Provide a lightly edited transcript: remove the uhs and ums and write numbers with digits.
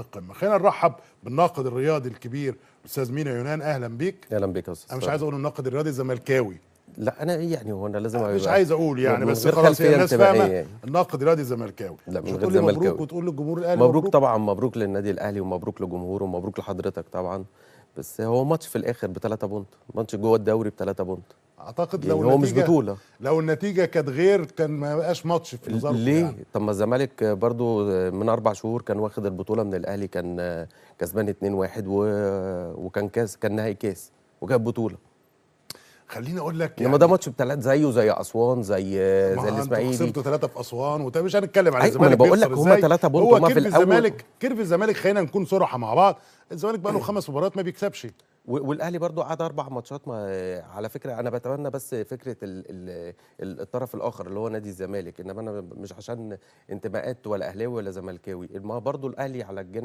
القمه. خلينا نرحب بالناقد الرياضي الكبير استاذ مينا يونان. اهلا بيك. اهلا بيك يا استاذ. انا مش عايز اقول الناقد الرياضي الزملكاوي، لا انا ايه يعني، هو انا لازم مش عايز اقول يعني، من بس غير خلاص هي خلفيه الناس انتمائيه فاهمه يعني. الناقد الرياضي الزملكاوي. لا مش من غير هتقول لي مبروك زملكاوي. وتقول للجمهور الاهلي مبروك طبعا، مبروك للنادي الاهلي ومبروك لجمهوره ومبروك لحضرتك طبعا. بس هو ماتش في الاخر ب3 بونت، ماتش جوه الدوري ب3 بونت. اعتقد يعني لو هو مش النتيجه، بطوله. لو النتيجه كانت غير كان ما بقاش ماتش في نظركم ليه؟ يعني. طب ما الزمالك برضو من 4 شهور كان واخد البطوله من الاهلي، كان كسبان 2-1 وكان كاس، كان نهائي كاس وجاب بطوله. خليني اقول لك انما ده يعني، ماتش ب3 زيه زي اسوان، زي ما انتوا الاسماعيلي. خسرتوا 3 في اسوان، مش هنتكلم على اي ما انا الزمالك بقول بيخسر لك هما ازاي. 3 بونت هو هما في الاول. كيرف الزمالك خلينا نكون صراحه مع بعض، الزمالك بقى له 5 مباريات ما بيكسبش. والاهلي برضو قعد 4 ماتشات. ما على فكره انا بتمنى بس فكره الطرف الاخر اللي هو نادي الزمالك، انما انا مش عشان انتماءات ولا اهلاوي ولا زملكاوي، ما برضو الاهلي على الجانب